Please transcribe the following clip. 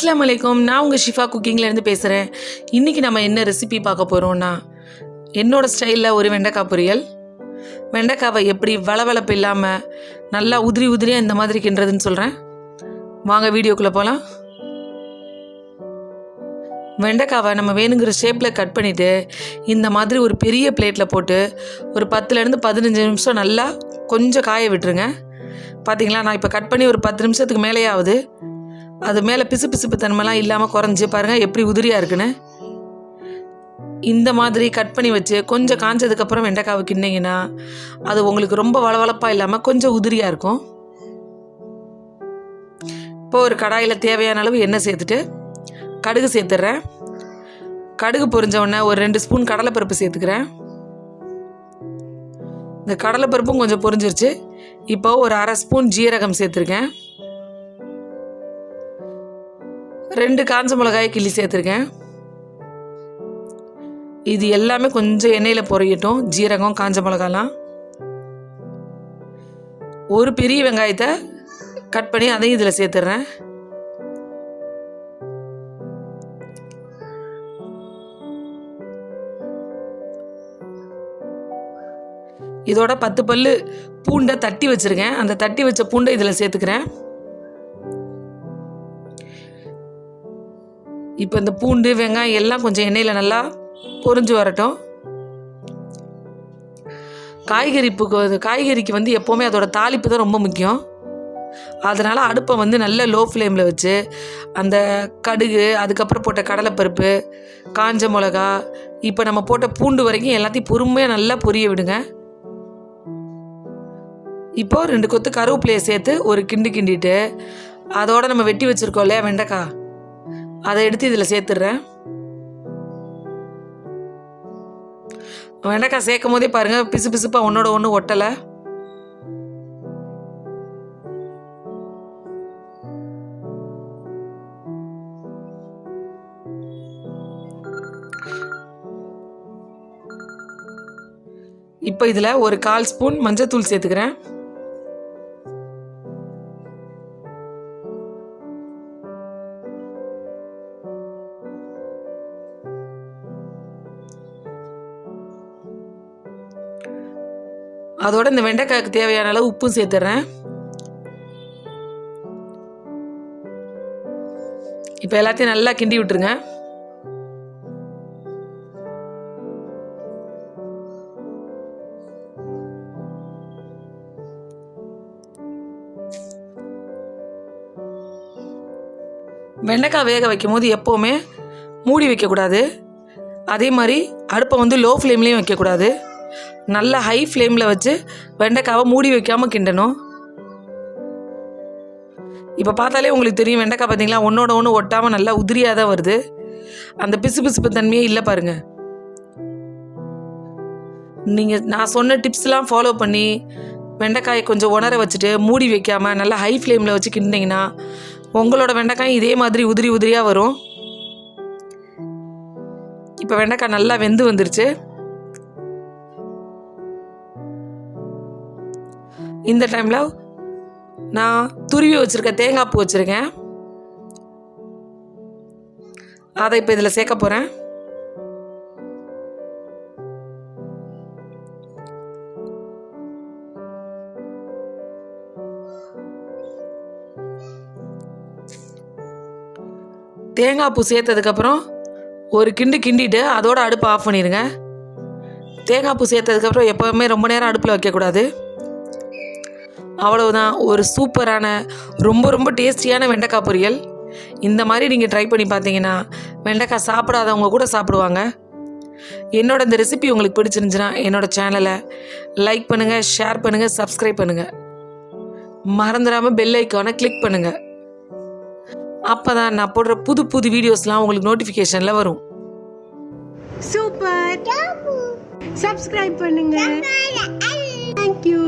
அஸ்ஸலாமு அலைக்கும். நான் உங்கள் ஷிஃபா குக்கிங்லேருந்து பேசுகிறேன். இன்றைக்கி நம்ம என்ன ரெசிபி பார்க்க போகிறோன்னா, என்னோடய ஸ்டைலில் ஒரு வெண்டைக்காய் பொரியல். வெண்டைக்காவை எப்படி வளவளப்பு இல்லாமல் நல்லா உதிரி உதிரியாக இந்த மாதிரி கிண்டுறதுன்னு சொல்கிறேன். வாங்க வீடியோக்குள்ளே போகலாம். வெண்டைக்காவை நம்ம வேணுங்கிற ஷேப்பில் கட் பண்ணிவிட்டு இந்த மாதிரி ஒரு பெரிய பிளேட்டில் போட்டு ஒரு 10லேருந்து 15 நிமிஷம் நல்லா கொஞ்சம் காய விட்டுருங்க. பார்த்தீங்களா, நான் இப்போ கட் பண்ணி ஒரு 10 நிமிஷத்துக்கு மேலே ஆகுது. அது மேலே பிசு தன்மைலாம் இல்லாமல் குறைஞ்சி பாருங்கள் எப்படி உதிரியாக இருக்குன்னு. இந்த மாதிரி கட் பண்ணி வச்சு கொஞ்சம் காஞ்சதுக்கப்புறம் வெண்டைக்காவை கிண்டிங்கன்னா அது உங்களுக்கு ரொம்ப வளவளப்பாக இல்லாமல் கொஞ்சம் உதிரியாக இருக்கும். இப்போது ஒரு கடாயில் தேவையான அளவு எண்ணெய் சேர்த்துட்டு கடுகு சேர்த்துட்றேன். கடுகு பொரிஞ்ச உடனே ஒரு 2 ஸ்பூன் கடலைப்பருப்பு சேர்த்துக்கிறேன். இந்த கடலைப்பருப்பும் கொஞ்சம் பொரிஞ்சிருச்சு. இப்போ ஒரு 1/2 ஸ்பூன் ஜீரகம் சேர்த்துருக்கேன். 2 காஞ்ச மிளகாய் கிள்ளி சேர்த்துருக்கேன். இது எல்லாமே கொஞ்சம் எண்ணெயில் பொரியட்டும். ஜீரகம், காஞ்ச மிளகாலாம். ஒரு பெரிய வெங்காயத்தை கட் பண்ணி அதையும் இதில் சேர்த்துட்றேன். இதோட 10 பல்லு பூண்டை தட்டி வச்சுருக்கேன். அந்த தட்டி வச்ச பூண்டை இதில் சேர்த்துக்கிறேன். இப்போ இந்த பூண்டு வெங்காயம் எல்லாம் கொஞ்சம் எண்ணெயில் நல்லா பொரிஞ்சு வரட்டும். காய்கறிக்கு வந்து எப்போவுமே அதோட தாளிப்பு தான் ரொம்ப முக்கியம். அதனால் அடுப்பை வந்து நல்ல லோ ஃப்ளேமில் வச்சு அந்த கடுகு, அதுக்கப்புறம் போட்ட கடலைப்பருப்பு, காஞ்ச மிளகா, இப்போ நம்ம போட்ட பூண்டு வரைக்கும் எல்லாத்தையும் பொறுமையாக நல்லா பொரிய விடுங்க. இப்போது 2 கொத்து கருவேப்பிலையை சேர்த்து ஒரு கிண்டிட்டு அதோடு நம்ம வெட்டி வச்சுருக்கோம் இல்லையா வெண்டைக்காய், அதை எடுத்து இதில் சேர்த்துடுறேன். வெண்டைக்காய் சேர்க்கும் போதே பாருங்கள் பிசுப்பாக ஒன்றோட ஒன்று ஒட்டலை. இப்போ இதில் ஒரு 1/4 ஸ்பூன் மஞ்சத்தூள் சேர்த்துக்கிறேன். அதோட இந்த வெண்டைக்காய்க்கு தேவையான அளவு உப்பும் சேர்த்துறேன். இப்போ எல்லாத்தையும் நல்லா கிண்டி விட்டுருங்க. வெண்டைக்காய் வேக வைக்கும் போது எப்போவுமே மூடி வைக்கக்கூடாது. அதே மாதிரி அடுப்பை வந்து லோ ஃப்ளேம்லேயும் வைக்கக்கூடாது. நல்லா ஹை ஃப்ளேமில் வச்சு வெண்டைக்காவை மூடி வைக்காமல் கிண்டணும். இப்போ பார்த்தாலே உங்களுக்கு தெரியும் வெண்டைக்காய் பார்த்தீங்களா ஒன்றோட ஒன்று ஒட்டாமல் நல்லா உதிரியாக தான் வருது. அந்த பிசுப்பு தன்மையே இல்லை பாருங்கள். நீங்கள் நான் சொன்ன டிப்ஸ்லாம் ஃபாலோ பண்ணி வெண்டைக்காயை கொஞ்சம் உணர வச்சுட்டு மூடி வைக்காமல் நல்லா ஹை ஃப்ளேமில் வச்சு கிண்டிங்கன்னா உங்களோட வெண்டைக்காய் இதே மாதிரி உதிரியாக வரும். இப்போ வெண்டைக்காய் நல்லா வெந்து வந்துருச்சு. இந்த டைமில் நான் துருவி வச்சுருக்க தேங்காய் பூ வச்சுருக்கேன். அதை இப்போ இதில் சேர்க்க போகிறேன். தேங்காய் பூ சேர்த்ததுக்கப்புறம் ஒரு கிண்டிட்டு அதோட அடுப்பை ஆஃப் பண்ணிடுங்க. தேங்காய் பூ சேர்த்ததுக்கப்புறம் எப்போவுமே ரொம்ப நேரம் அடுப்பில் வைக்கக்கூடாது. அவ்வளவுதான், ஒரு சூப்பரான ரொம்ப டேஸ்டியான வெண்டைக்காய் பொரியல். இந்த மாதிரி நீங்கள் ட்ரை பண்ணி பார்த்தீங்கன்னா வெண்டைக்காய் சாப்பிடாதவங்க கூட சாப்பிடுவாங்க. என்னோட இந்த ரெசிபி உங்களுக்கு பிடிச்சிருந்துச்சுன்னா என்னோடய சேனலை லைக் பண்ணுங்கள், ஷேர் பண்ணுங்கள், சப்ஸ்கிரைப் பண்ணுங்கள். மறந்துடாமல் பெல் ஐக்கானை கிளிக் பண்ணுங்கள். அப்போ தான் நான் போடுற புது வீடியோஸ்லாம் உங்களுக்கு நோட்டிஃபிகேஷனில் வரும். சூப்பர், சப்ஸ்கிரைப் பண்ணுங்க. தேங்க்யூ.